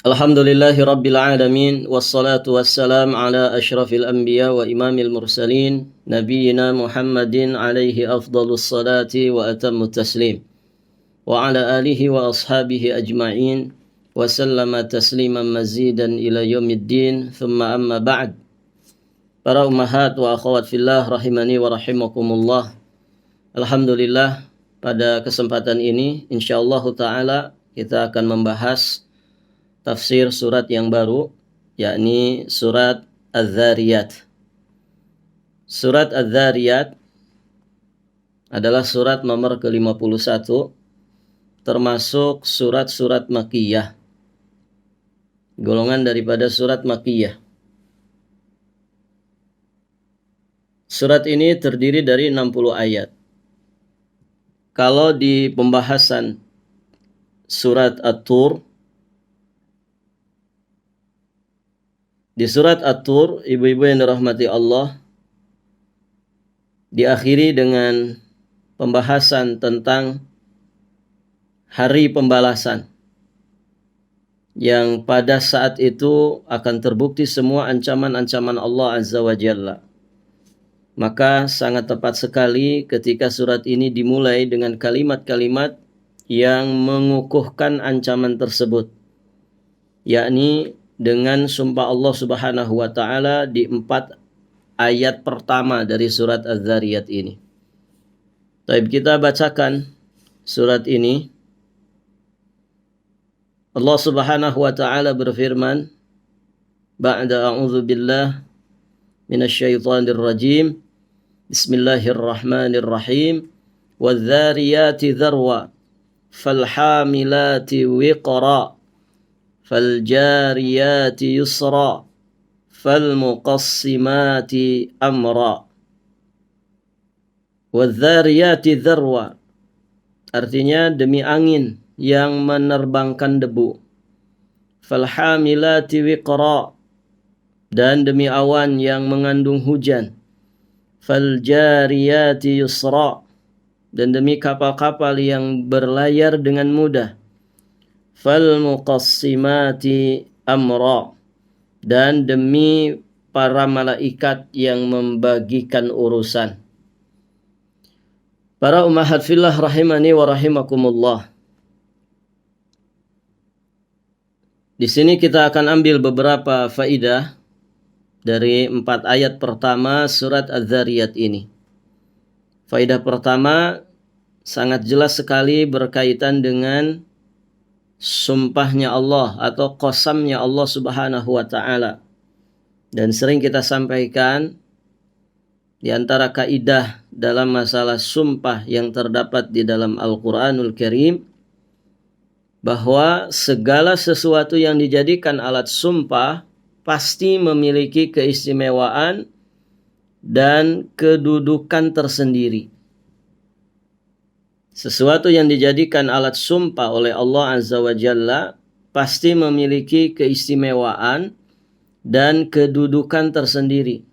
Alhamdulillahi Rabbil Alamin. Wassalatu wassalam ala ashrafil anbiya wa imamil mursalin. Nabiyyina Muhammadin alaihi afdalus salati wa atammu taslim. Wa ala alihi wa ashabihi ajma'in. Wa sallama tasliman mazidan ila yaumiddin. Thumma amma ba'd. Para ummahat wa akhwat fillah rahimani wa rahimakumullah. Alhamdulillah, pada kesempatan ini insyaallah ta'ala kita akan membahas tafsir surat yang baru, yakni surat Az-Zariyat. Surat Az-Zariyat adalah surat nomor ke-51, termasuk surat-surat Makkiyah, golongan daripada surat Makkiyah. Surat ini terdiri dari 60 ayat. Kalau di pembahasan surat At-Tur, di surat At-Tur, ibu-ibu yang dirahmati Allah, diakhiri dengan pembahasan tentang hari pembalasan, yang pada saat itu akan terbukti semua ancaman-ancaman Allah Azza wa Jalla. Maka sangat tepat sekali ketika surat ini dimulai dengan kalimat-kalimat yang mengukuhkan ancaman tersebut, yakni dengan sumpah Allah Subhanahu wa taala di 4 ayat pertama dari surat Az-Zariyat ini. Baik, kita bacakan surat ini. Allah Subhanahu wa taala berfirman, ba'da a'udzu billah minasyaitonir rajim. Bismillahirrahmanirrahim. Wadz-dzariyati dzarwa falhamilati wiqra فالجاريات يسرا فالمقسمات أمرا والذاريات ذروا, artinya demi angin yang menerbangkan debu, falhamilati wiqra, dan demi awan yang mengandung hujan, faljariyati yusra, dan demi kapal-kapal yang berlayar dengan mudah, falmuqassimati amra, dan demi para malaikat yang membagikan urusan. Para ummahat fillah rahimani wa rahimakumullah. Di sini kita akan ambil beberapa faidah dari 4 ayat pertama surat Az-Zariyat ini. Faidah pertama sangat jelas sekali berkaitan dengan sumpahnya Allah atau qasamnya Allah Subhanahu wa taala. Dan sering kita sampaikan di antara kaidah dalam masalah sumpah yang terdapat di dalam Al-Qur'anul Karim, bahwa segala sesuatu yang dijadikan alat sumpah pasti memiliki keistimewaan dan kedudukan tersendiri. Sesuatu yang dijadikan alat sumpah oleh Allah Azza wa Jalla pasti memiliki keistimewaan dan kedudukan tersendiri.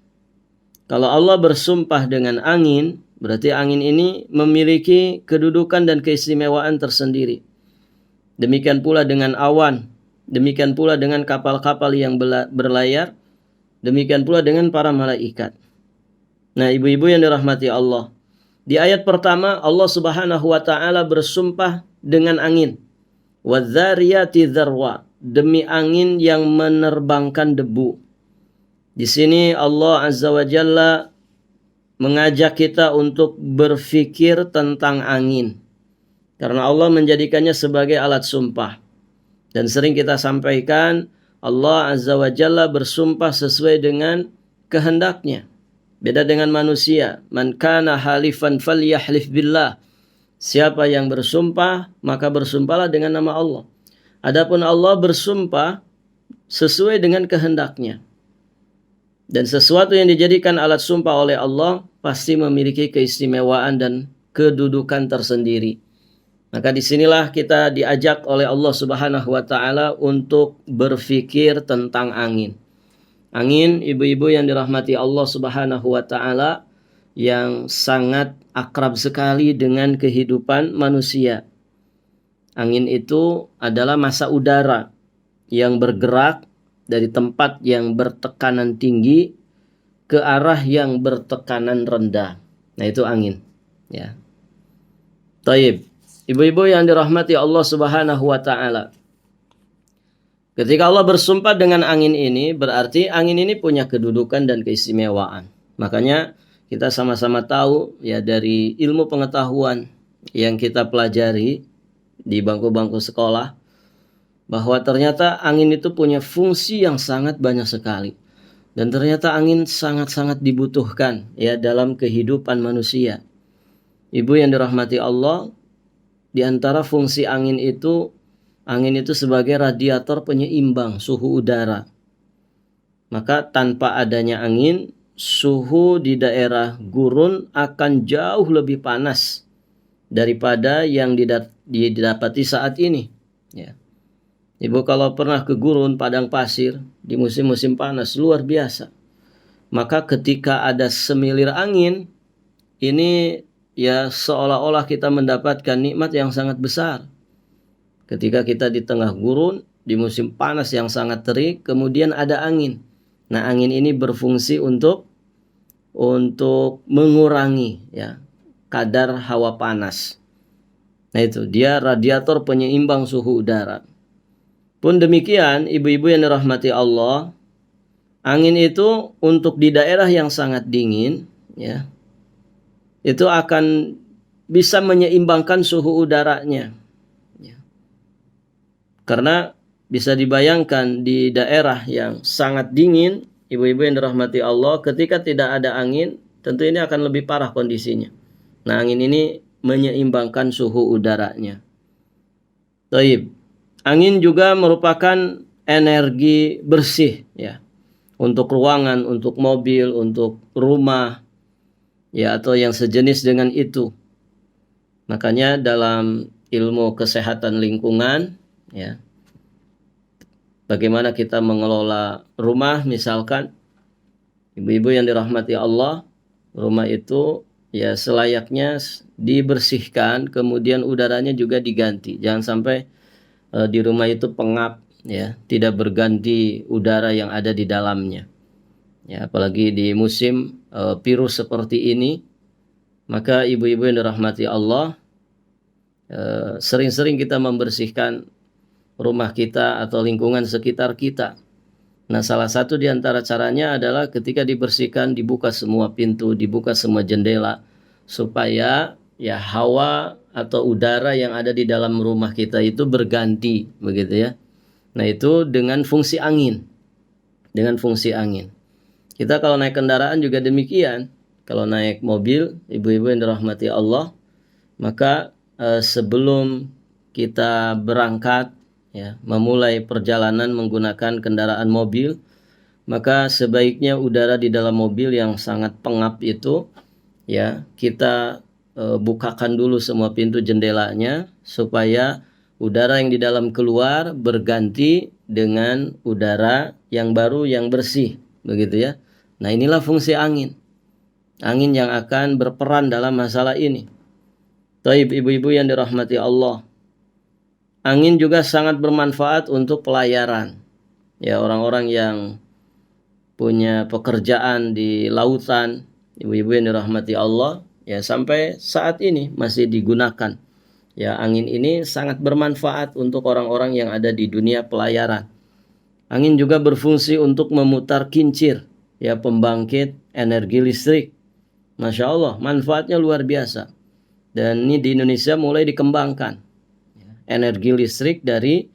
Kalau Allah bersumpah dengan angin, berarti angin ini memiliki kedudukan dan keistimewaan tersendiri. Demikian pula dengan awan, demikian pula dengan kapal-kapal yang berlayar, demikian pula dengan para malaikat. Nah, ibu-ibu yang dirahmati Allah, di ayat pertama Allah Subhanahu wa taala bersumpah dengan angin. Wadz-dzariyati dzarwa, demi angin yang menerbangkan debu. Di sini Allah Azza wa Jalla mengajak kita untuk berfikir tentang angin, karena Allah menjadikannya sebagai alat sumpah. Dan sering kita sampaikan, Allah Azza wa Jalla bersumpah sesuai dengan kehendaknya. Beda dengan manusia. Man kana halifan falyahlif billah. Siapa yang bersumpah, maka bersumpahlah dengan nama Allah. Adapun Allah bersumpah sesuai dengan kehendaknya. Dan sesuatu yang dijadikan alat sumpah oleh Allah pasti memiliki keistimewaan dan kedudukan tersendiri. Maka disinilah kita diajak oleh Allah Subhanahu wa taala untuk berfikir tentang angin. Angin, ibu-ibu yang dirahmati Allah Subhanahu wa taala, yang sangat akrab sekali dengan kehidupan manusia. Angin itu adalah massa udara yang bergerak dari tempat yang bertekanan tinggi ke arah yang bertekanan rendah. Nah, itu angin, ya. Taib. Ibu-ibu yang dirahmati Allah Subhanahu wa taala. Ketika Allah bersumpah dengan angin ini, berarti angin ini punya kedudukan dan keistimewaan. Makanya kita sama-sama tahu ya dari ilmu pengetahuan yang kita pelajari di bangku-bangku sekolah, bahwa ternyata angin itu punya fungsi yang sangat banyak sekali. Dan ternyata angin sangat-sangat dibutuhkan ya dalam kehidupan manusia. Ibu yang dirahmati Allah, di antara fungsi angin itu sebagai radiator penyeimbang suhu udara. Maka tanpa adanya angin, suhu di daerah gurun akan jauh lebih panas daripada yang didapati saat ini. Ya. Ibu kalau pernah ke gurun, padang pasir, di musim-musim panas, luar biasa. Maka ketika ada semilir angin, ini ya seolah-olah kita mendapatkan nikmat yang sangat besar. Ketika kita di tengah gurun, di musim panas yang sangat terik, kemudian ada angin. Nah, angin ini berfungsi untuk mengurangi ya kadar hawa panas. Nah, itu dia radiator penyeimbang suhu udara. Pun demikian, ibu-ibu yang dirahmati Allah, angin itu untuk di daerah yang sangat dingin, ya, itu akan bisa menyeimbangkan suhu udaranya. Karena bisa dibayangkan di daerah yang sangat dingin, ibu-ibu yang dirahmati Allah, ketika tidak ada angin, tentu ini akan lebih parah kondisinya. Nah, angin ini menyeimbangkan suhu udaranya. Taib. Angin juga merupakan energi bersih ya. Untuk ruangan, untuk mobil, untuk rumah ya atau yang sejenis dengan itu. Makanya dalam ilmu kesehatan lingkungan ya, bagaimana kita mengelola rumah, misalkan ibu-ibu yang dirahmati Allah, rumah itu ya selayaknya dibersihkan, kemudian udaranya juga diganti. Jangan sampai di rumah itu pengap ya, tidak berganti udara yang ada di dalamnya. Ya, apalagi di musim virus seperti ini, maka ibu-ibu yang dirahmati Allah, sering-sering kita membersihkan rumah kita atau lingkungan sekitar kita. Nah, salah satu di antara caranya adalah ketika dibersihkan, dibuka semua pintu, dibuka semua jendela, supaya ya hawa atau udara yang ada di dalam rumah kita itu berganti, begitu ya. Nah, itu dengan fungsi angin. Dengan fungsi angin. Kita kalau naik kendaraan juga demikian. Kalau naik mobil, ibu-ibu yang dirahmati Allah, maka sebelum kita berangkat ya, memulai perjalanan menggunakan kendaraan mobil, maka sebaiknya udara di dalam mobil yang sangat pengap itu ya kita bukakan dulu semua pintu jendelanya supaya udara yang di dalam keluar berganti dengan udara yang baru yang bersih, begitu ya. Nah, inilah fungsi angin. Angin yang akan berperan dalam masalah ini. Taib, ibu-ibu yang dirahmati Allah. Angin juga sangat bermanfaat untuk pelayaran. Ya, orang-orang yang punya pekerjaan di lautan, ibu-ibu yang dirahmati Allah, ya sampai saat ini masih digunakan. Ya, angin ini sangat bermanfaat untuk orang-orang yang ada di dunia pelayaran. Angin juga berfungsi untuk memutar kincir, ya pembangkit energi listrik. Masya Allah, manfaatnya luar biasa. Dan ini di Indonesia mulai dikembangkan. Energi listrik dari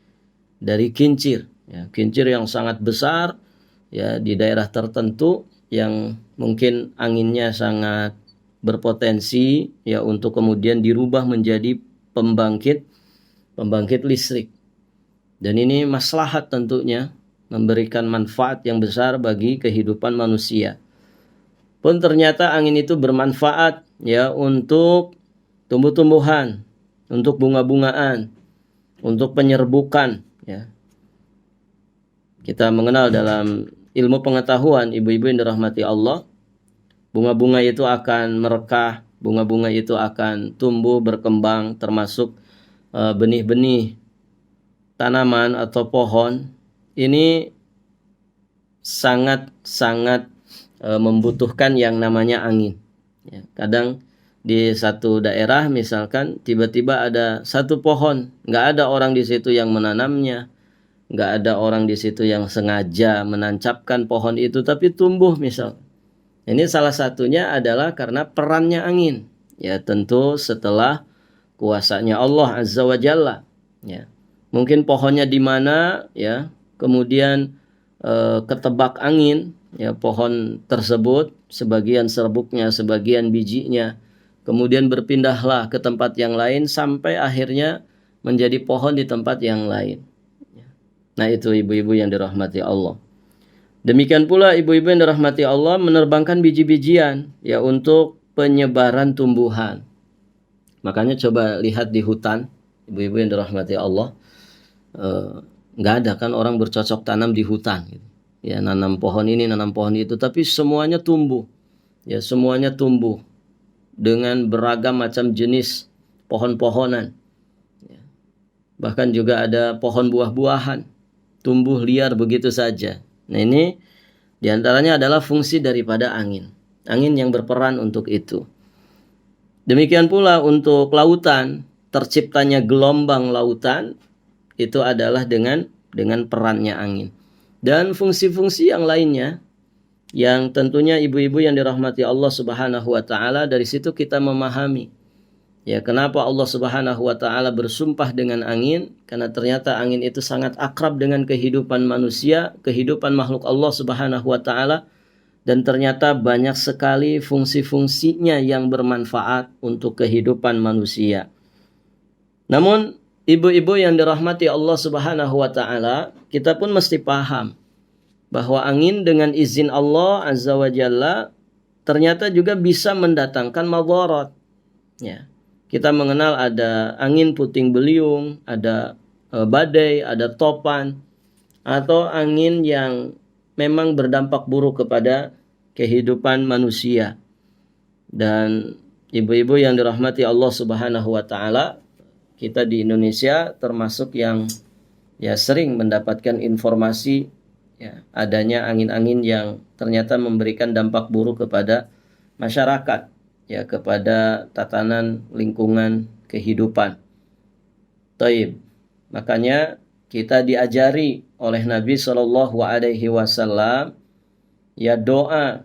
kincir. Ya, kincir yang sangat besar ya di daerah tertentu yang mungkin anginnya sangat berpotensi ya untuk kemudian dirubah menjadi pembangkit listrik. Dan ini maslahat tentunya, memberikan manfaat yang besar bagi kehidupan manusia. Pun ternyata angin itu bermanfaat ya untuk tumbuh-tumbuhan, untuk bunga-bungaan, untuk penyerbukan ya. Kita mengenal dalam ilmu pengetahuan, ibu-ibu yang dirahmati Allah, bunga-bunga itu akan merekah, bunga-bunga itu akan tumbuh berkembang, termasuk benih-benih tanaman atau pohon ini sangat-sangat membutuhkan yang namanya angin. Ya, kadang di satu daerah misalkan tiba-tiba ada satu pohon, nggak ada orang di situ yang menanamnya, nggak ada orang di situ yang sengaja menancapkan pohon itu, tapi tumbuh misal. Ini salah satunya adalah karena perannya angin. Ya tentu setelah kuasanya Allah Azza wa Jalla. Ya. Mungkin pohonnya di mana, ya, kemudian ketebak angin, ya, pohon tersebut, sebagian serbuknya, sebagian bijinya, kemudian berpindahlah ke tempat yang lain sampai akhirnya menjadi pohon di tempat yang lain. Nah itu ibu-ibu yang dirahmati Allah. Demikian pula ibu-ibu yang dirahmati Allah menerbangkan biji-bijian, ya, untuk penyebaran tumbuhan. Makanya coba lihat di hutan, ibu-ibu yang dirahmati Allah, nggak ada kan orang bercocok tanam di hutan, gitu. Ya, nanam pohon ini, nanam pohon itu, tapi semuanya tumbuh, ya, semuanya tumbuh dengan beragam macam jenis pohon-pohonan. Ya. Bahkan juga ada pohon buah-buahan, tumbuh liar begitu saja. Nah ini diantaranya adalah fungsi daripada angin yang berperan untuk itu. Demikian pula untuk lautan, terciptanya gelombang lautan itu adalah dengan perannya angin. Dan fungsi-fungsi yang lainnya yang tentunya ibu-ibu yang dirahmati Allah Subhanahu wa taala, dari situ kita memahami, ya, kenapa Allah Subhanahu wa taala bersumpah dengan angin, karena ternyata angin itu sangat akrab dengan kehidupan manusia, kehidupan makhluk Allah Subhanahu wa taala. Dan ternyata banyak sekali fungsi-fungsinya yang bermanfaat untuk kehidupan manusia. Namun ibu-ibu yang dirahmati Allah Subhanahu wa taala, kita pun mesti paham bahwa angin dengan izin Allah Azza wa Jalla ternyata juga bisa mendatangkan madarat. Ya. Kita mengenal ada angin puting beliung, ada badai, ada topan, atau angin yang memang berdampak buruk kepada kehidupan manusia. Dan ibu-ibu yang dirahmati Allah Subhanahu wa taala, kita di Indonesia termasuk yang, ya, sering mendapatkan informasi, ya, adanya angin-angin yang ternyata memberikan dampak buruk kepada masyarakat, ya, kepada tatanan lingkungan kehidupan. Taib. Makanya kita diajari oleh Nabi Shallallahu Alaihi Wasallam, ya, doa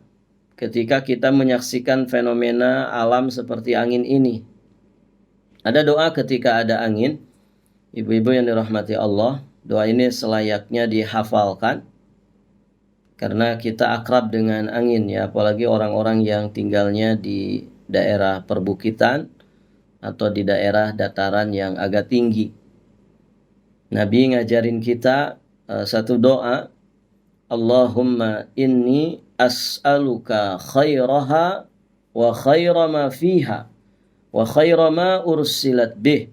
ketika kita menyaksikan fenomena alam seperti angin ini. Ada doa ketika ada angin, ibu-ibu yang dirahmati Allah, doa ini selayaknya dihafalkan karena kita akrab dengan angin, ya, apalagi orang-orang yang tinggalnya di daerah perbukitan atau di daerah dataran yang agak tinggi. Nabi ngajarin kita satu doa, Allahumma inni as'aluka khairaha wa khaira ma fiha wa khaira ma ursilat bih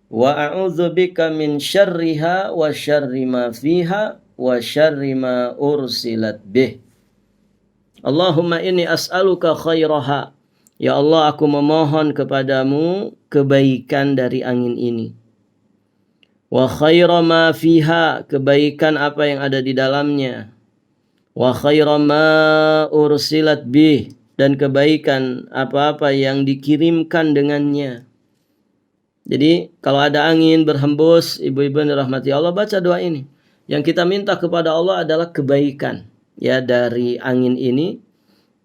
wa a'udzubika min syarriha wa syarri ma fiha wa syarri ma ursilat bih. Allahumma inni as'aluka khairaha, ya Allah, aku memohon kepadamu kebaikan dari angin ini. Wa khaira ma fiha, kebaikan apa yang ada di dalamnya. Wa khaira ma ursilat bih, dan kebaikan apa-apa yang dikirimkan dengannya. Jadi kalau ada angin berhembus, ibu-ibu yang dirahmati Allah, baca doa ini. Yang kita minta kepada Allah adalah kebaikan, ya, dari angin ini,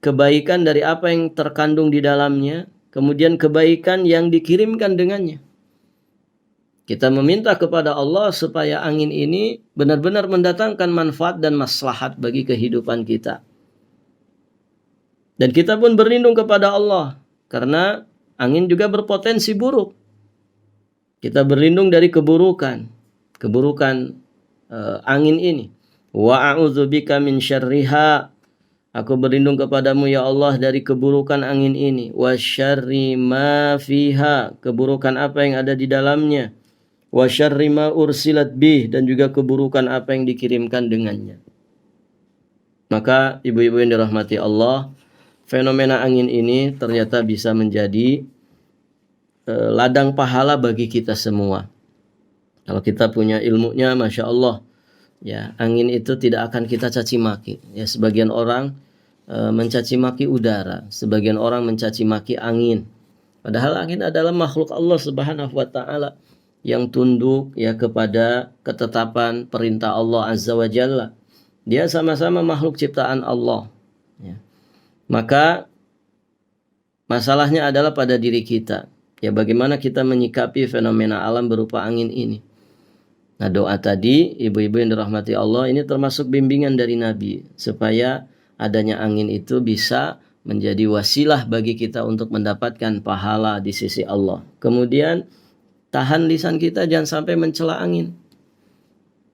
kebaikan dari apa yang terkandung di dalamnya, kemudian kebaikan yang dikirimkan dengannya. Kita meminta kepada Allah supaya angin ini benar-benar mendatangkan manfaat dan maslahat bagi kehidupan kita. Dan kita pun berlindung kepada Allah karena angin juga berpotensi buruk. Kita berlindung dari keburukan angin ini. Wa a'udzubika min syarriha, aku berlindung kepadamu ya Allah dari keburukan angin ini. Wa syarri ma fiha, keburukan apa yang ada di dalamnya. Wa syarri ma ursilat bih, dan juga keburukan apa yang dikirimkan dengannya. Maka ibu-ibu yang dirahmati Allah, fenomena angin ini ternyata bisa menjadi ladang pahala bagi kita semua. Kalau kita punya ilmunya, Masya Allah, Ya, angin itu tidak akan kita caci maki. Ya, sebagian orang mencaci maki udara, sebagian orang mencaci maki angin. Padahal angin adalah makhluk Allah Subhanahu wa taala yang tunduk ya kepada ketetapan perintah Allah Azza wa Jalla. Dia sama-sama makhluk ciptaan Allah. Ya. Maka masalahnya adalah pada diri kita. Ya, bagaimana kita menyikapi fenomena alam berupa angin ini. Nah, doa tadi, ibu-ibu yang dirahmati Allah, ini termasuk bimbingan dari Nabi supaya adanya angin itu bisa menjadi wasilah bagi kita untuk mendapatkan pahala di sisi Allah. Kemudian tahan lisan kita jangan sampai mencela angin.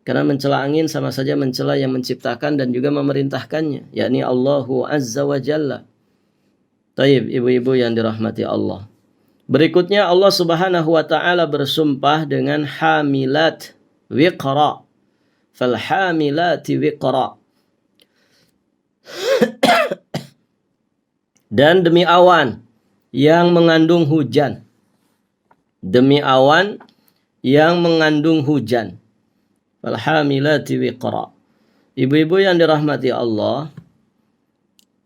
Karena mencela angin sama saja mencela yang menciptakan dan juga memerintahkannya, yakni Allahu Azza wa Jalla. Taib, ibu-ibu yang dirahmati Allah. Berikutnya Allah Subhanahu wa taala bersumpah dengan hamilat wiqra. Falhamilati wiqra. Dan demi awan yang mengandung hujan. Demi awan yang mengandung hujan. Falhamilati wiqra. Ibu-ibu yang dirahmati Allah,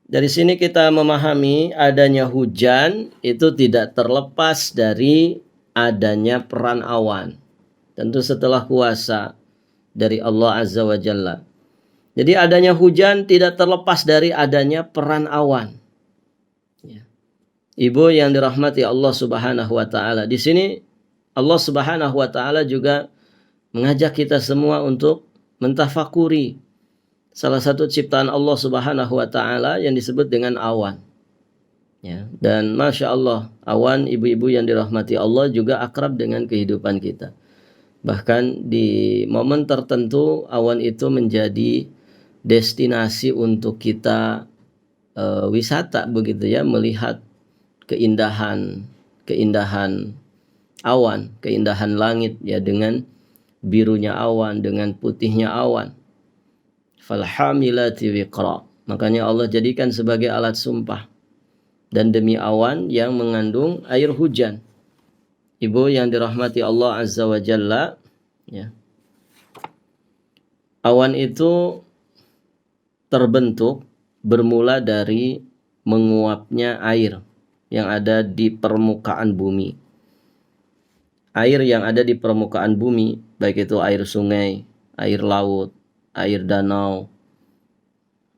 dari sini kita memahami adanya hujan itu tidak terlepas dari adanya peran awan. Tentu setelah kuasa dari Allah Azza wa Jalla. Jadi adanya hujan tidak terlepas dari adanya peran awan. Ya. Ibu yang dirahmati Allah Subhanahu wa taala. Di sini Allah Subhanahu wa taala juga mengajak kita semua untuk mentafakuri salah satu ciptaan Allah Subhanahu wa taala yang disebut dengan awan. Ya, dan Masya Allah, awan ibu-ibu yang dirahmati Allah juga akrab dengan kehidupan kita. Bahkan di momen tertentu awan itu menjadi destinasi untuk kita wisata begitu ya, melihat keindahan awan, keindahan langit ya, dengan birunya awan, dengan putihnya awan. Falhamilati wiqra. Makanya Allah jadikan sebagai alat sumpah. Dan demi awan yang mengandung air hujan. Ibu yang dirahmati Allah Azza wa Jalla, ya. Awan itu terbentuk bermula dari menguapnya air yang ada di permukaan bumi. Air yang ada di permukaan bumi, baik itu air sungai, air laut, air danau,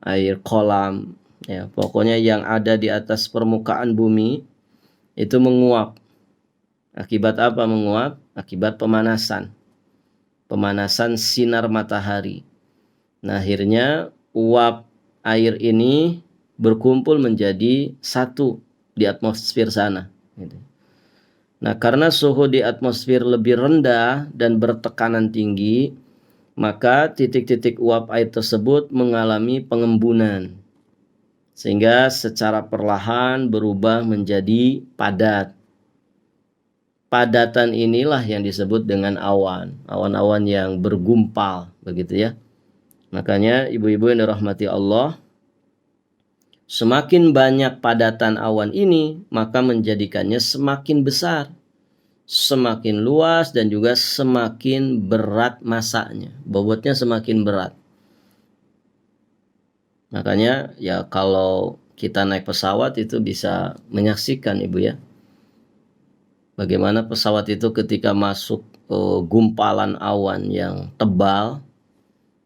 air kolam, ya, pokoknya yang ada di atas permukaan bumi itu menguap. Akibat apa menguap? Akibat pemanasan. Pemanasan sinar matahari. Nah, akhirnya uap air ini berkumpul menjadi satu di atmosfer sana. Nah, karena suhu di atmosfer lebih rendah dan bertekanan tinggi, maka titik-titik uap air tersebut mengalami pengembunan. Sehingga secara perlahan berubah menjadi padat. Padatan inilah yang disebut dengan awan. Awan-awan yang bergumpal, begitu ya. Makanya ibu-ibu yang dirahmati Allah, semakin banyak padatan awan ini, maka menjadikannya semakin besar, semakin luas, dan juga semakin berat masanya. Bobotnya semakin berat. Makanya ya kalau kita naik pesawat itu bisa menyaksikan ibu ya, bagaimana pesawat itu ketika masuk gumpalan awan yang tebal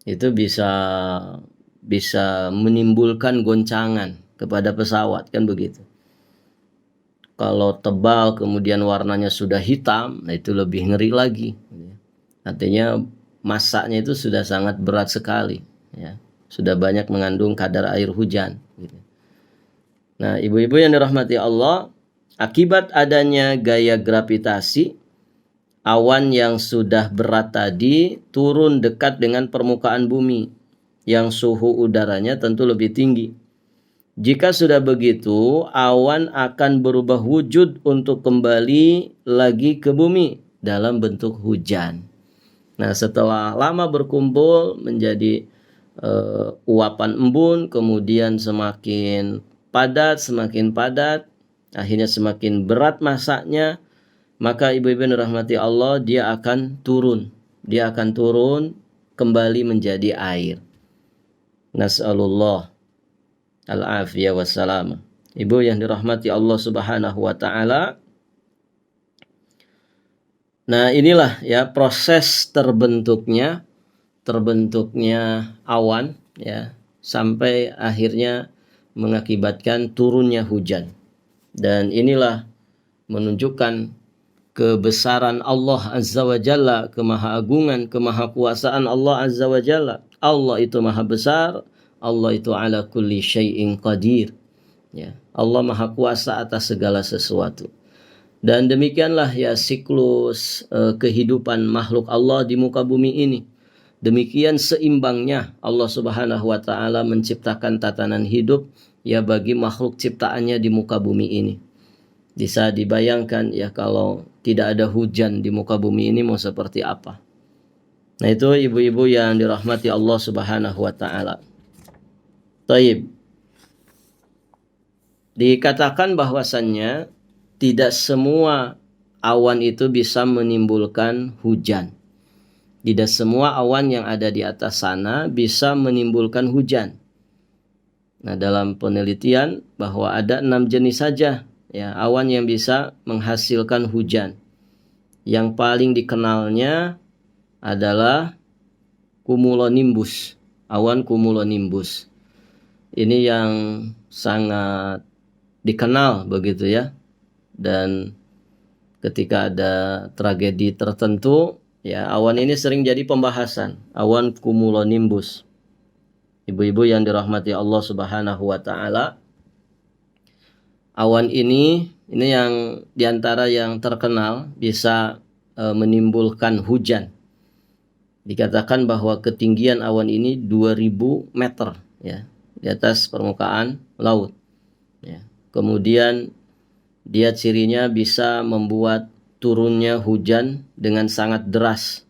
itu bisa menimbulkan goncangan kepada pesawat, kan begitu. Kalau tebal kemudian warnanya sudah hitam, nah itu lebih ngeri lagi. Artinya masanya itu sudah sangat berat sekali, ya. Sudah banyak mengandung kadar air hujan. Nah, ibu-ibu yang dirahmati Allah, akibat adanya gaya gravitasi, awan yang sudah berat tadi turun dekat dengan permukaan bumi, yang suhu udaranya tentu lebih tinggi. Jika sudah begitu, awan akan berubah wujud untuk kembali lagi ke bumi dalam bentuk hujan. Nah, setelah lama berkumpul menjadi uapan embun, kemudian semakin padat, akhirnya semakin berat masanya, maka ibu-ibu yang dirahmati Allah, dia akan turun kembali menjadi air. Nas'alullah al-afiyah wassalam. Ibu yang dirahmati Allah Subhanahu wa taala. Nah, inilah ya proses terbentuknya awan ya sampai akhirnya mengakibatkan turunnya hujan. Dan inilah menunjukkan kebesaran Allah Azza wa Jalla, kemahaagungan, kemahakuasaan Allah Azza wa Jalla. Allah itu maha besar, Allah itu ala kulli syai'in qadir. Ya, Allah maha kuasa atas segala sesuatu. Dan demikianlah ya siklus kehidupan makhluk Allah di muka bumi ini. Demikian seimbangnya Allah Subhanahu wa taala menciptakan tatanan hidup ya bagi makhluk ciptaannya di muka bumi ini. Bisa dibayangkan ya kalau tidak ada hujan di muka bumi ini mau seperti apa. Nah, itu ibu-ibu yang dirahmati Allah Subhanahu wa taala. Taib. Dikatakan bahwasannya tidak semua awan itu bisa menimbulkan hujan. Tidak semua awan yang ada di atas sana bisa menimbulkan hujan. Nah, dalam penelitian bahwa ada 6 jenis saja ya awan yang bisa menghasilkan hujan. Yang paling dikenalnya adalah cumulonimbus, awan cumulonimbus. Ini yang sangat dikenal begitu ya. Dan ketika ada tragedi tertentu ya awan ini sering jadi pembahasan, awan cumulonimbus. Ibu-ibu yang dirahmati Allah Subhanahu wa taala, awan ini yang diantara yang terkenal bisa menimbulkan hujan. Dikatakan bahwa ketinggian awan ini 2000 meter ya di atas permukaan laut. Ya. Kemudian dia cirinya bisa membuat turunnya hujan dengan sangat deras.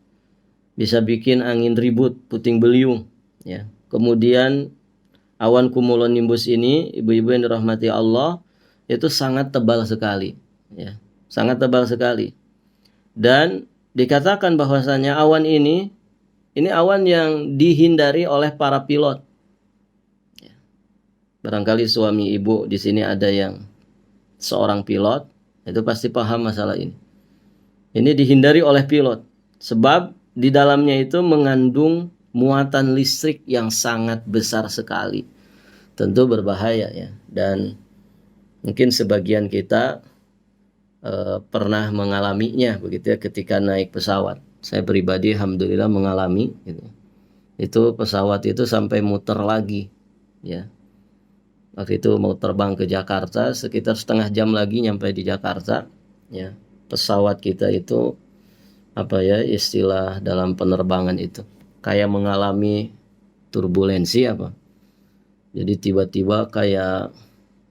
Bisa bikin angin ribut, puting beliung. Ya. Kemudian awan cumulonimbus ini, ibu-ibu yang dirahmati Allah, itu sangat tebal sekali. Ya. Sangat tebal sekali. Dan dikatakan bahwasanya awan ini awan yang dihindari oleh para pilot. Ya. Barangkali suami ibu di sini ada yang seorang pilot, itu pasti paham masalah ini. Ini dihindari oleh pilot, sebab di dalamnya itu mengandung muatan listrik yang sangat besar sekali. Tentu berbahaya ya. Dan mungkin sebagian kita pernah mengalaminya begitu ya ketika naik pesawat. Saya pribadi alhamdulillah mengalami gitu. Itu pesawat itu sampai muter lagi ya. Waktu itu mau terbang ke Jakarta, sekitar setengah jam lagi nyampe di Jakarta ya. Pesawat kita itu istilah dalam penerbangan itu kayak mengalami turbulensi jadi tiba-tiba kayak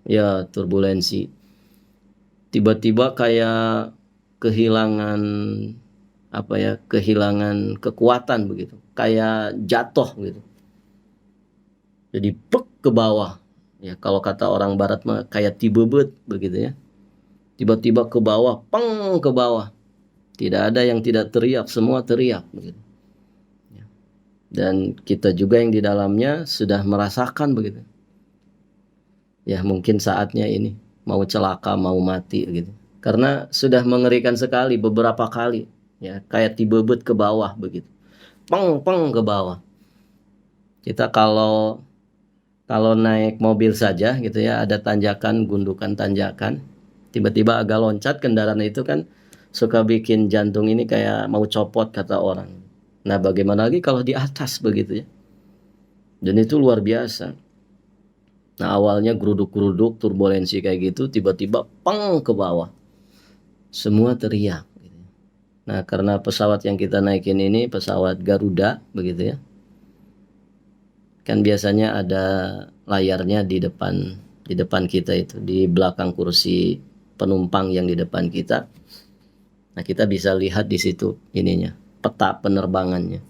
ya turbulensi, tiba-tiba kayak kehilangan kehilangan kekuatan begitu, kayak jatuh gitu, jadi pek ke bawah ya, kalau kata orang barat mah kayak tibebet begitu ya, tiba-tiba ke bawah, peng ke bawah, tidak ada yang tidak teriak, semua teriak begitu. Dan kita juga yang di dalamnya sudah merasakan begitu. Ya mungkin saatnya ini mau celaka, mau mati gitu. Karena sudah mengerikan sekali beberapa kali. Ya kayak tibebet ke bawah begitu. Peng ke bawah. Kita kalau naik mobil saja gitu ya, ada tanjakan, gundukan tanjakan, tiba-tiba agak loncat kendaraan itu kan suka bikin jantung ini kayak mau copot kata orang. Nah, bagaimana lagi kalau di atas begitu ya? Dan itu luar biasa. Nah, awalnya geruduk-geruduk, turbulensi kayak gitu, tiba-tiba peng ke bawah. Semua teriak. Nah, karena pesawat yang kita naikin ini pesawat Garuda, begitu ya. Kan biasanya ada layarnya di depan kita itu, di belakang kursi penumpang yang di depan kita. Nah, kita bisa lihat di situ ininya, peta penerbangannya.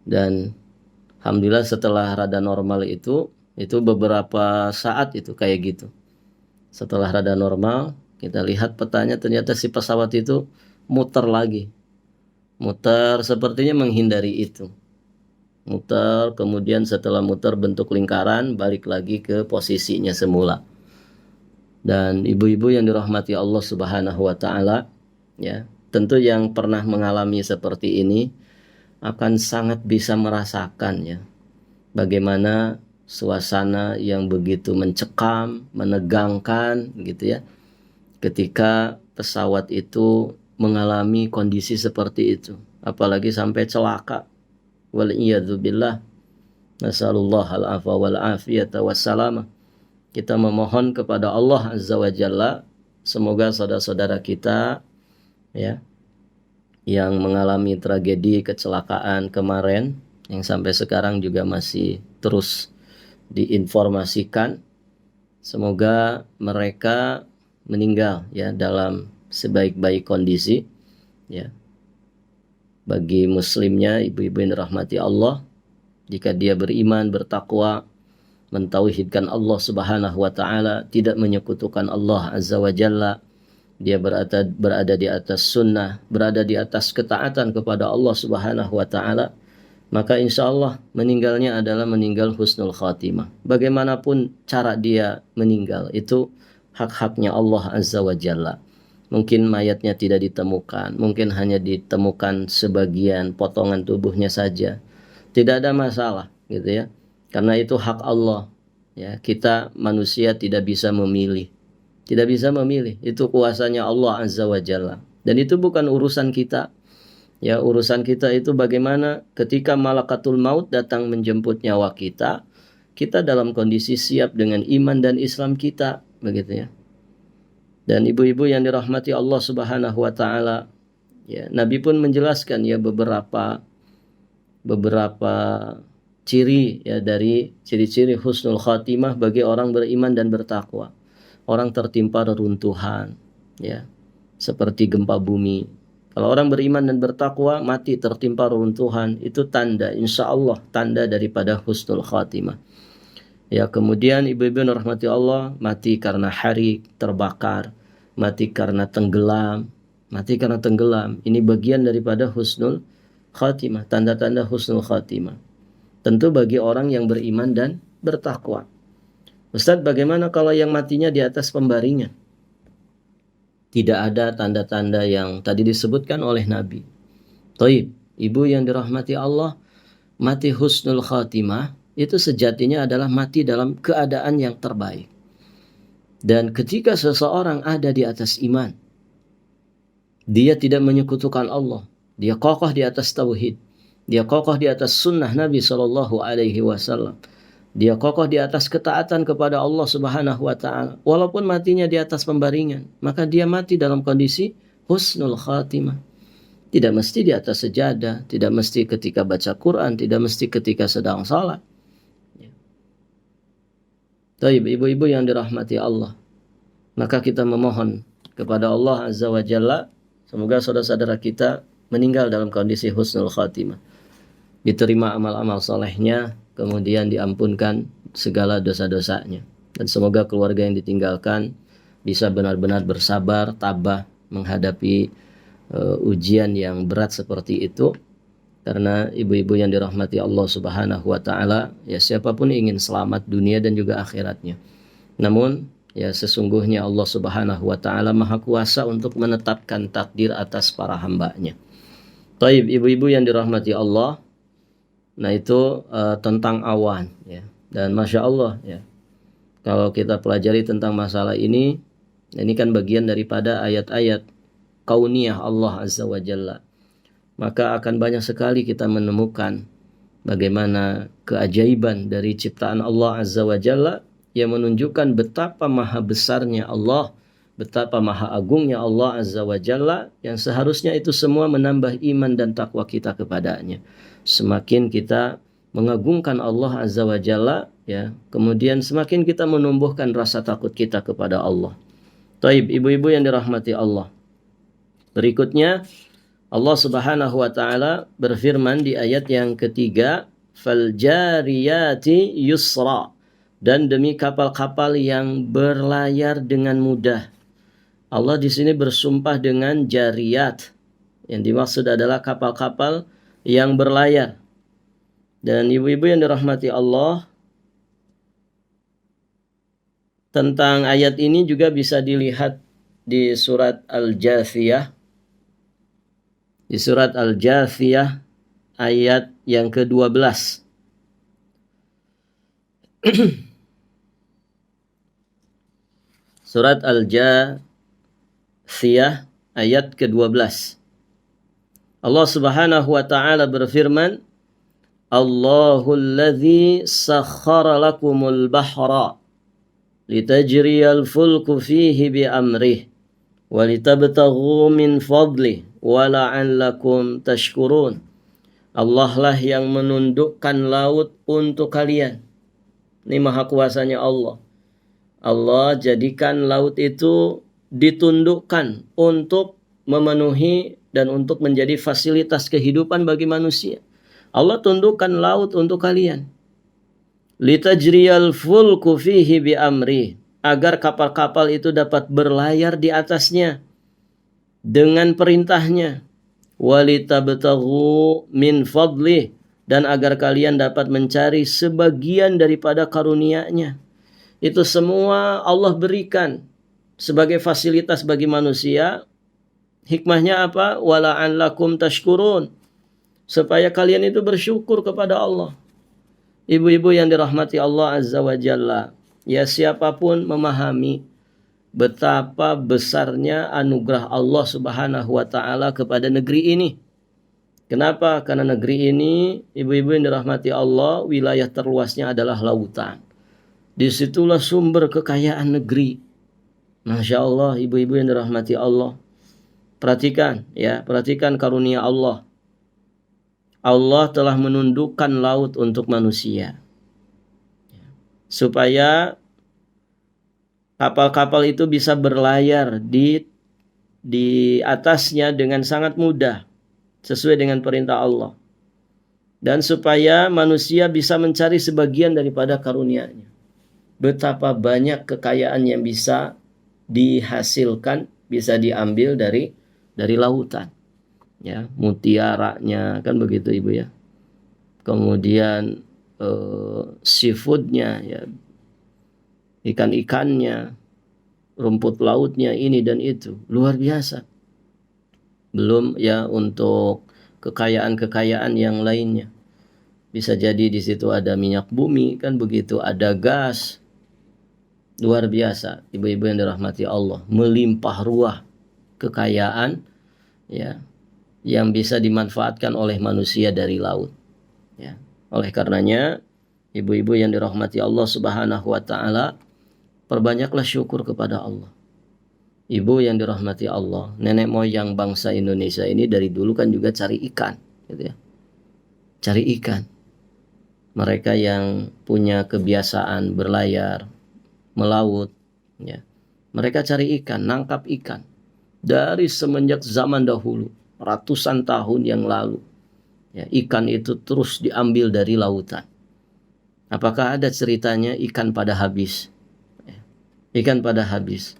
Dan alhamdulillah setelah rada normal itu beberapa saat itu kayak gitu. Setelah rada normal, kita lihat petanya, ternyata si pesawat itu muter lagi. Muter sepertinya menghindari itu. muter, kemudian setelah muter bentuk lingkaran, balik lagi ke posisinya semula. Dan ibu-ibu yang dirahmati Allah Subhanahu wa taala, ya, tentu yang pernah mengalami seperti ini akan sangat bisa merasakan, ya, bagaimana suasana yang begitu mencekam, menegangkan gitu ya, ketika pesawat itu mengalami kondisi seperti itu, apalagi sampai celaka. Wal iyadzubillah. Nasallallahu al-afwa wal afiyata wassalamah. Kita memohon kepada Allah Azza wa Jalla, semoga saudara-saudara kita, ya, yang mengalami tragedi kecelakaan kemarin, yang sampai sekarang juga masih terus diinformasikan, semoga mereka meninggal, ya, dalam sebaik-baik kondisi, ya. Bagi muslimnya, ibu-ibu yang dirahmati Allah, jika dia beriman, bertakwa, mentauhidkan Allah Subhanahu wa taala, tidak menyekutukan Allah Azza wa Jalla, dia berada di atas sunnah, berada di atas ketaatan kepada Allah Subhanahu wa taala, maka insya Allah meninggalnya adalah meninggal husnul khatimah. Bagaimanapun cara dia meninggal, itu hak-haknya Allah Azza wa Jalla. Mungkin mayatnya tidak ditemukan, mungkin hanya ditemukan sebagian potongan tubuhnya saja. Tidak ada masalah, gitu ya. Karena itu hak Allah. Ya, kita manusia tidak bisa memilih. Tidak bisa memilih. Itu kuasanya Allah Azza wa Jalla. Dan itu bukan urusan kita. Ya, urusan kita itu bagaimana ketika malakatul maut datang menjemput nyawa kita, kita dalam kondisi siap dengan iman dan Islam kita, begitu ya. Dan ibu-ibu yang dirahmati Allah Subhanahu wa taala, ya, Nabi pun menjelaskan, ya, beberapa ciri, ya, dari ciri-ciri husnul khatimah bagi orang beriman dan bertakwa. Orang tertimpa reruntuhan, ya, seperti gempa bumi. Kalau orang beriman dan bertakwa mati tertimpa reruntuhan, itu tanda, insya Allah tanda daripada husnul khatimah. Ya, kemudian ibu-ibu yang dirahmati Allah, mati karena harik, terbakar, mati karena tenggelam. Ini bagian daripada husnul khatimah, tanda-tanda husnul khatimah. Tentu bagi orang yang beriman dan bertakwa. Ustadz, bagaimana kalau yang matinya di atas pembaringan? Tidak ada tanda-tanda yang tadi disebutkan oleh Nabi. Taib, ibu yang dirahmati Allah, mati husnul khatimah itu sejatinya adalah mati dalam keadaan yang terbaik. Dan ketika seseorang ada di atas iman, dia tidak menyekutukan Allah, dia kokoh di atas tauhid, dia kokoh di atas sunnah Nabi Shallallahu Alaihi Wasallam, dia kokoh di atas ketaatan kepada Allah Subhanahu Wa Taala, walaupun matinya di atas pembaringan, maka dia mati dalam kondisi husnul khatimah. Tidak mesti di atas sejadah, tidak mesti ketika baca Quran, tidak mesti ketika sedang salat. Taib, ibu-ibu yang dirahmati Allah, maka kita memohon kepada Allah Azza wa Jalla, semoga saudara-saudara kita meninggal dalam kondisi husnul khatimah, diterima amal-amal solehnya, kemudian diampunkan segala dosa-dosanya, dan semoga keluarga yang ditinggalkan bisa benar-benar bersabar, tabah menghadapi ujian yang berat seperti itu. Karena ibu-ibu yang dirahmati Allah Subhanahu wa taala, ya, siapapun ingin selamat dunia dan juga akhiratnya. Namun, ya, sesungguhnya Allah Subhanahu wa taala Maha Kuasa untuk menetapkan takdir atas para hambanya. Taib, ibu-ibu yang dirahmati Allah, nah itu tentang awan, ya. Dan Masya Allah, ya, kalau kita pelajari tentang masalah ini kan bagian daripada ayat-ayat kauniyah Allah Azza wa Jalla, maka akan banyak sekali kita menemukan bagaimana keajaiban dari ciptaan Allah Azza wa Jalla yang menunjukkan betapa maha besarnya Allah, betapa maha agungnya Allah Azza wa Jalla, yang seharusnya itu semua menambah iman dan takwa kita kepadanya. Semakin kita mengagungkan Allah Azza wa Jalla, ya, kemudian semakin kita menumbuhkan rasa takut kita kepada Allah. Taib, ibu-ibu yang dirahmati Allah, berikutnya Allah Subhanahu wa taala berfirman di ayat yang ketiga, fal jariyati yusra, dan demi kapal-kapal yang berlayar dengan mudah. Allah di sini bersumpah dengan jariyat. Yang dimaksud adalah kapal-kapal yang berlayar. Dan ibu-ibu yang dirahmati Allah, tentang ayat ini juga bisa dilihat di surat Al-Jathiyah. Di surat Al-Jathiyah ayat yang ke-12. Surat Al-Jathiyah ayat ke-12. Allah Subhanahu wa taala berfirman, Allahul ladzi sakhkhara lakumul bahra litajriyal fulku fihi bi amrih wa litabtaghu min fadlih wa la'allakum tashkurun. Allah lah yang menundukkan laut untuk kalian. Ini maha kuasanya Allah. Allah jadikan laut itu ditundukkan untuk memenuhi dan untuk menjadi fasilitas kehidupan bagi manusia. Allah tundukkan laut untuk kalian. Litajriyal fulku fihi bi amri, agar kapal-kapal itu dapat berlayar di atasnya dengan perintahnya. Walitabtaghu min fadlih, dan agar kalian dapat mencari sebagian daripada karunia-Nya. Itu semua Allah berikan sebagai fasilitas bagi manusia. Hikmahnya apa? Wala'allakum tashkurun, supaya kalian itu bersyukur kepada Allah. Ibu-ibu yang dirahmati Allah Azza wa Jalla, ya siapapun memahami betapa besarnya anugerah Allah Subhanahu wa taala kepada negeri ini. Kenapa? Karena negeri ini, ibu-ibu yang dirahmati Allah, wilayah terluasnya adalah lautan. Disitulah sumber kekayaan negeri. Masya Allah, ibu-ibu yang dirahmati Allah. Perhatikan karunia Allah. Allah telah menundukkan laut untuk manusia, supaya kapal-kapal itu bisa berlayar di atasnya dengan sangat mudah, sesuai dengan perintah Allah. Dan supaya manusia bisa mencari sebagian daripada karunia-Nya. Betapa banyak kekayaan yang bisa dihasilkan, bisa diambil dari lautan. Ya, mutiaranya kan begitu ibu ya. Kemudian seafoodnya, ya, ikan-ikannya, rumput lautnya, ini dan itu luar biasa. Belum ya untuk kekayaan-kekayaan yang lainnya. Bisa jadi di situ ada minyak bumi kan begitu, ada gas. Luar biasa, ibu-ibu yang dirahmati Allah, melimpah ruah kekayaan ya yang bisa dimanfaatkan oleh manusia dari laut. Ya. Oleh karenanya, ibu-ibu yang dirahmati Allah Subhanahu wa taala, perbanyaklah syukur kepada Allah. Ibu yang dirahmati Allah, nenek moyang bangsa Indonesia ini dari dulu kan juga cari ikan, gitu ya. Cari ikan. Mereka yang punya kebiasaan berlayar, melaut, ya. Mereka cari ikan, nangkap ikan dari semenjak zaman dahulu. Ratusan tahun yang lalu, ya, ikan itu terus diambil dari lautan. Apakah ada ceritanya ikan pada habis? Ikan pada habis?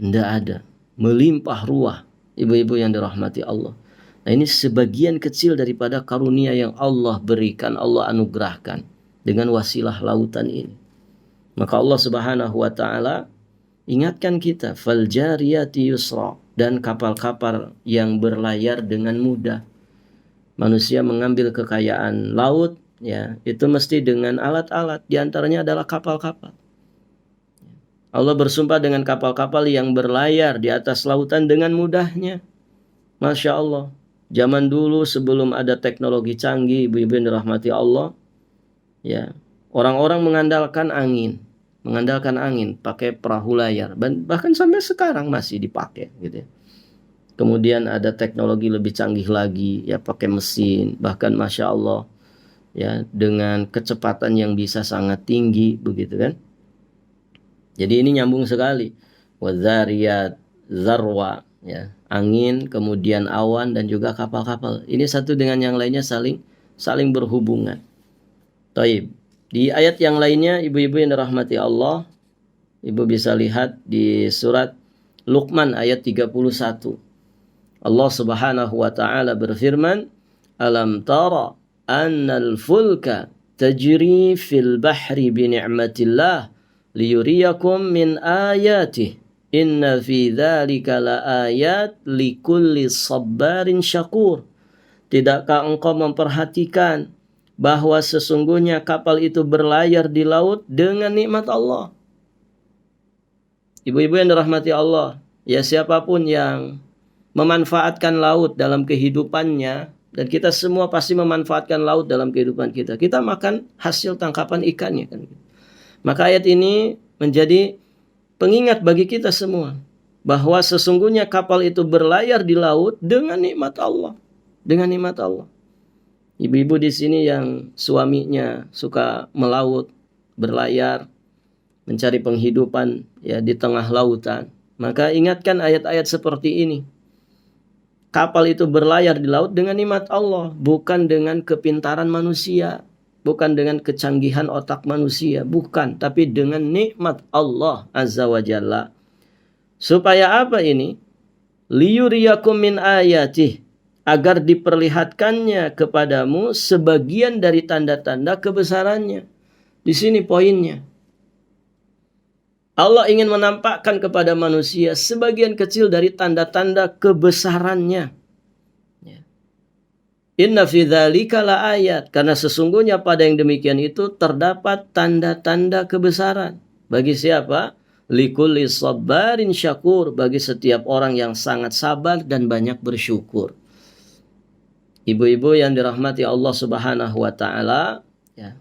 Tidak ada. Melimpah ruah, ibu-ibu yang dirahmati Allah. Nah, ini sebagian kecil daripada karunia yang Allah berikan, Allah anugerahkan dengan wasilah lautan ini. Maka Allah Subhanahu wa taala ingatkan kita, fal jariyati yusra, dan kapal-kapal yang berlayar dengan mudah. Manusia mengambil kekayaan laut, ya, itu mesti dengan alat-alat, diantaranya adalah kapal-kapal. Allah bersumpah dengan kapal-kapal yang berlayar di atas lautan dengan mudahnya. Masya Allah. Zaman dulu sebelum ada teknologi canggih, ibu-ibu yang dirahmati Allah, ya, orang-orang mengandalkan angin, pakai perahu layar, bahkan sampai sekarang masih dipakai, gitu ya. Kemudian ada teknologi lebih canggih lagi, ya, pakai mesin, bahkan masya Allah, ya, dengan kecepatan yang bisa sangat tinggi, begitu kan? Jadi ini nyambung sekali. Wadzariyat zarwa, ya, angin, kemudian awan, dan juga kapal-kapal. Ini satu dengan yang lainnya saling berhubungan. Taib. Di ayat yang lainnya, ibu-ibu yang dirahmati Allah, ibu bisa lihat di surat Luqman ayat 31. Allah Subhanahu wa taala berfirman, "Alam tara annal fulka tajri fil bahri bi ni'matillah liyuriyakum min ayatih inna fi dzalika laayat likulli sabbarin syakur. Tidakkah engkau memperhatikan bahwa sesungguhnya kapal itu berlayar di laut dengan nikmat Allah? Ibu-ibu yang dirahmati Allah, ya siapapun yang memanfaatkan laut dalam kehidupannya, dan kita semua pasti memanfaatkan laut dalam kehidupan kita. Kita makan hasil tangkapan ikannya kan. Maka ayat ini menjadi pengingat bagi kita semua bahwa sesungguhnya kapal itu berlayar di laut dengan nikmat Allah. Dengan nikmat Allah. Ibu-ibu di sini yang suaminya suka melaut, berlayar, mencari penghidupan ya di tengah lautan, maka ingatkan ayat-ayat seperti ini. Kapal itu berlayar di laut dengan nikmat Allah, bukan dengan kepintaran manusia, bukan dengan kecanggihan otak manusia, bukan, tapi dengan nikmat Allah Azza wa Jalla. Supaya apa ini? Liyuriyakum min ayatih, agar diperlihatkannya kepadamu sebagian dari tanda-tanda kebesarannya. Di sini poinnya. Allah ingin menampakkan kepada manusia sebagian kecil dari tanda-tanda kebesarannya. Inna fi dzalika laayat, karena sesungguhnya pada yang demikian itu terdapat tanda-tanda kebesaran. Bagi siapa? Likulli sabbarin syakur, bagi setiap orang yang sangat sabar dan banyak bersyukur. Ibu-ibu yang dirahmati Allah Subhanahu wa taala, ya.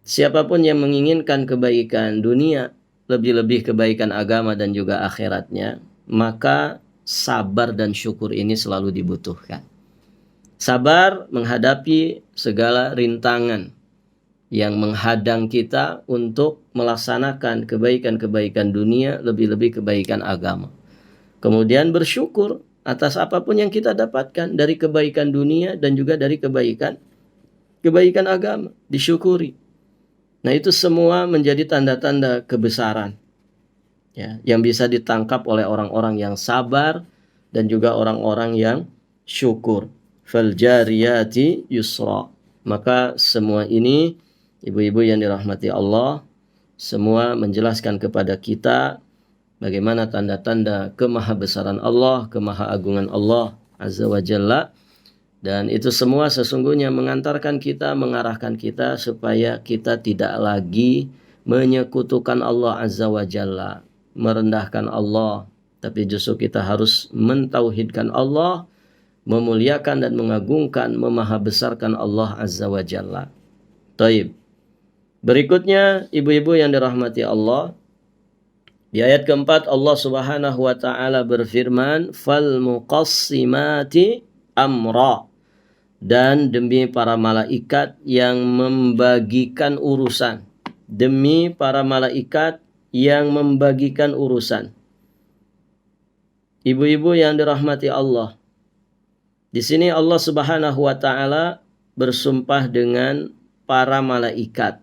Siapapun yang menginginkan kebaikan dunia, lebih-lebih kebaikan agama dan juga akhiratnya, maka sabar dan syukur ini selalu dibutuhkan. Sabar menghadapi segala rintangan yang menghadang kita untuk melaksanakan kebaikan-kebaikan dunia, lebih-lebih kebaikan agama. Kemudian bersyukur atas apapun yang kita dapatkan dari kebaikan dunia dan juga dari kebaikan agama, disyukuri. Nah, itu semua menjadi tanda-tanda kebesaran ya, yang bisa ditangkap oleh orang-orang yang sabar dan juga orang-orang yang syukur. Fal jariyati yusra. Maka semua ini, ibu-ibu yang dirahmati Allah, semua menjelaskan kepada kita bagaimana tanda-tanda kemahabesaran Allah, kemahaagungan Allah Azza wa Jalla. Dan itu semua sesungguhnya mengantarkan kita, mengarahkan kita supaya kita tidak lagi menyekutukan Allah Azza wa Jalla, merendahkan Allah, tapi justru kita harus mentauhidkan Allah, memuliakan dan mengagungkan, memahabesarkan Allah Azza wa Jalla. Taib. Berikutnya, ibu-ibu yang dirahmati Allah, di ayat keempat Allah Subhanahu wa taala berfirman, "Fal muqassimati amra." Dan demi para malaikat yang membagikan urusan. Demi para malaikat yang membagikan urusan. Ibu-ibu yang dirahmati Allah, di sini Allah Subhanahu wa taala bersumpah dengan para malaikat.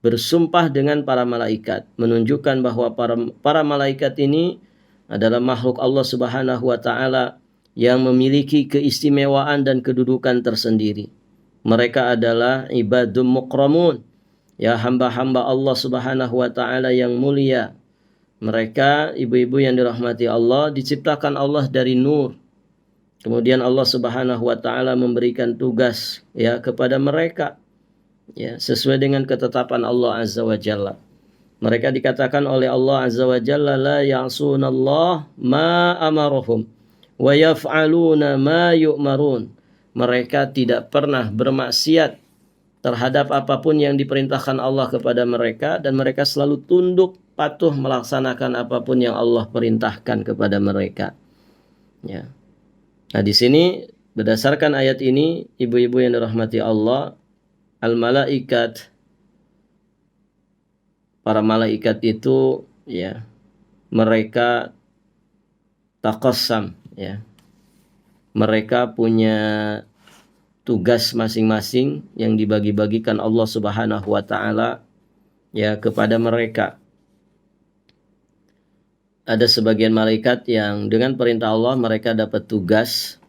Bersumpah dengan para malaikat, menunjukkan bahwa para malaikat ini adalah makhluk Allah Subhanahu wa taala yang memiliki keistimewaan dan kedudukan tersendiri. Mereka adalah ibadun mukramun, ya hamba-hamba Allah Subhanahu wa taala yang mulia. Mereka, ibu-ibu yang dirahmati Allah, diciptakan Allah dari nur. Kemudian Allah Subhanahu wa taala memberikan tugas ya kepada mereka ya sesuai dengan ketetapan Allah Azza wa Jalla. Mereka dikatakan oleh Allah Azza wa Jalla la ya'sunallah ma amarahum wa yaf'aluna ma yu'marun. Mereka tidak pernah bermaksiat terhadap apapun yang diperintahkan Allah kepada mereka, dan mereka selalu tunduk patuh melaksanakan apapun yang Allah perintahkan kepada mereka. Ya. Nah, di sini berdasarkan ayat ini, ibu-ibu yang dirahmati Allah, al-malaikat, para malaikat itu ya, mereka taqassam ya. Mereka punya tugas masing-masing yang dibagi-bagikan Allah Subhanahu wa taala ya kepada mereka. Ada sebagian malaikat yang dengan perintah Allah mereka dapat tugas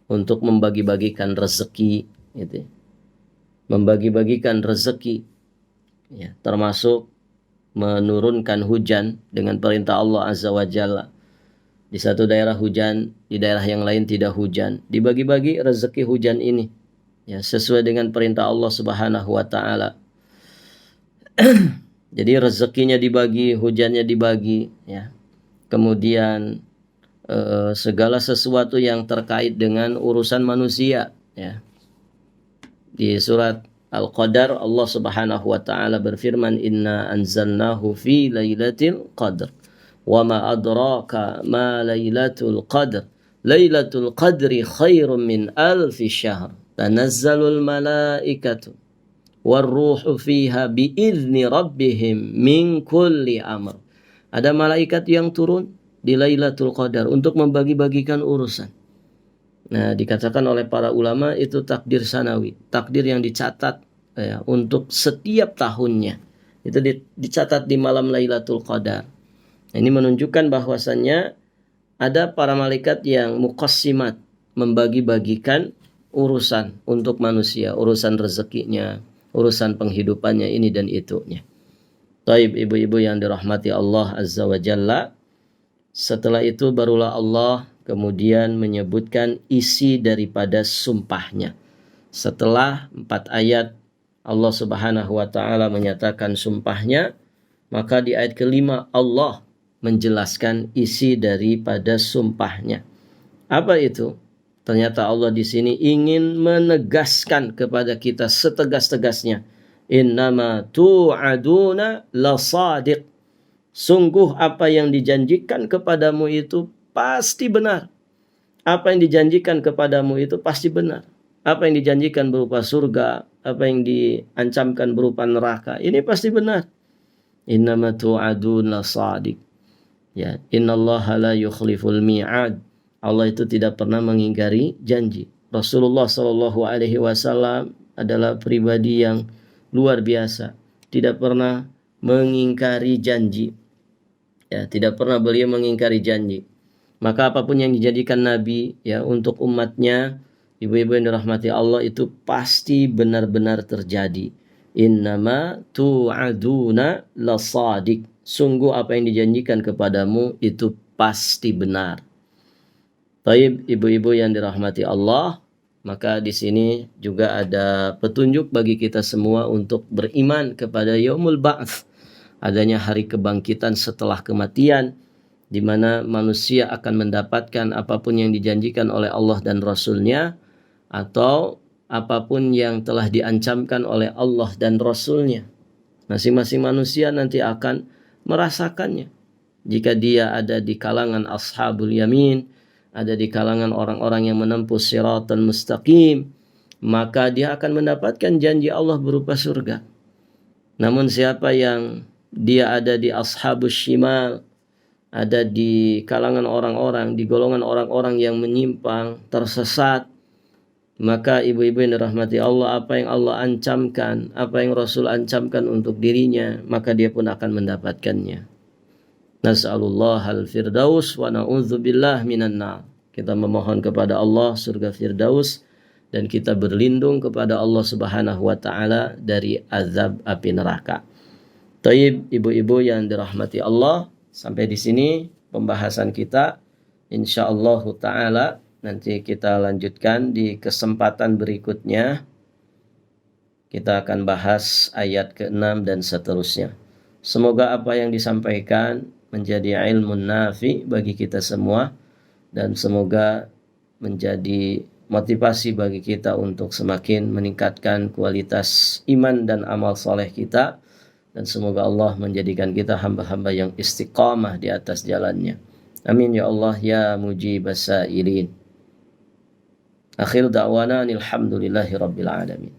untuk membagi-bagikan rezeki gitu. Membagi-bagikan rezeki, ya, termasuk menurunkan hujan dengan perintah Allah Azza wa Jalla. Di satu daerah hujan, di daerah yang lain tidak hujan. Dibagi-bagi rezeki hujan ini, ya, sesuai dengan perintah Allah Subhanahu wa taala. Jadi rezekinya dibagi, hujannya dibagi, ya. Kemudian segala sesuatu yang terkait dengan urusan manusia, ya. Di surat Al-Qadar Allah Subhanahu wa taala berfirman, "Inna anzalnahu fi lailatul qadr. Wa ma adraka ma lailatul qadr. Lailatul qadri khairum min alfi syahr. Tanazzalul malaikatu warruhu fiha biizni rabbihim min kulli amr." Ada malaikat yang turun di Lailatul Qadar untuk membagi-bagikan urusan. Nah, dikatakan oleh para ulama itu takdir sanawi, takdir yang dicatat, ya, untuk setiap tahunnya. Itu dicatat di malam Lailatul Qadar. Nah, ini menunjukkan bahwasannya ada para malaikat yang muqassimat, membagi-bagikan urusan untuk manusia, urusan rezekinya, urusan penghidupannya ini dan itunya. Taib, ibu-ibu yang dirahmati Allah Azza wa Jalla. Setelah itu barulah Allah kemudian menyebutkan isi daripada sumpahnya. Setelah 4 ayat Allah Subhanahu wa taala menyatakan sumpahnya, maka di ayat kelima Allah menjelaskan isi daripada sumpahnya. Apa itu? Ternyata Allah di sini ingin menegaskan kepada kita setegas-tegasnya, innama tu'aduna lasadiq. Sungguh apa yang dijanjikan kepadamu itu pasti benar. Apa yang dijanjikan kepadamu itu pasti benar. Apa yang dijanjikan berupa surga, apa yang diancamkan berupa neraka, ini pasti benar. Innama tu'adun lasadiq. Ya, innallaha la yukhliful mi'ad. Allah itu tidak pernah mengingkari janji. Rasulullah Shallallahu alaihi wasallam adalah pribadi yang luar biasa, tidak pernah mengingkari janji. Ya, tidak pernah beliau mengingkari janji. Maka apapun yang dijadikan nabi, ya, untuk umatnya, ibu-ibu yang dirahmati Allah, itu pasti benar-benar terjadi. Innama tu'aduna lasadiq. Sungguh apa yang dijanjikan kepadamu itu pasti benar. Taib, ibu-ibu yang dirahmati Allah, maka di sini juga ada petunjuk bagi kita semua untuk beriman kepada yaumul ba'ts, adanya hari kebangkitan setelah kematian, di mana manusia akan mendapatkan apapun yang dijanjikan oleh Allah dan Rasul-Nya, atau apapun yang telah diancamkan oleh Allah dan Rasul-Nya. Masing-masing manusia nanti akan merasakannya. Jika dia ada di kalangan ashabul yamin, ada di kalangan orang-orang yang menempuh siratal mustaqim, maka dia akan mendapatkan janji Allah berupa surga. Namun siapa yang dia ada di ashabus shimal, ada di kalangan orang-orang, di golongan orang-orang yang menyimpang, tersesat, maka ibu-ibu yang dirahmati Allah, apa yang Allah ancamkan, apa yang Rasul ancamkan untuk dirinya, maka dia pun akan mendapatkannya. Nas'alullah al-firdaus wa na'udzubillah minan nar. Kita memohon kepada Allah surga firdaus, dan kita berlindung kepada Allah Subhanahu wa taala dari azab api neraka. Taib, ibu-ibu yang dirahmati Allah, sampai di sini pembahasan kita. Insyaallah taala nanti kita lanjutkan di kesempatan berikutnya. Kita akan bahas ayat ke-6 dan seterusnya. Semoga apa yang disampaikan menjadi ilmu nafi bagi kita semua, dan semoga menjadi motivasi bagi kita untuk semakin meningkatkan kualitas iman dan amal soleh kita, dan semoga Allah menjadikan kita hamba-hamba yang istiqamah di atas jalannya. Amin ya Allah ya mujibas sailin. Akhir da'wana alhamdulillahi rabbil alamin.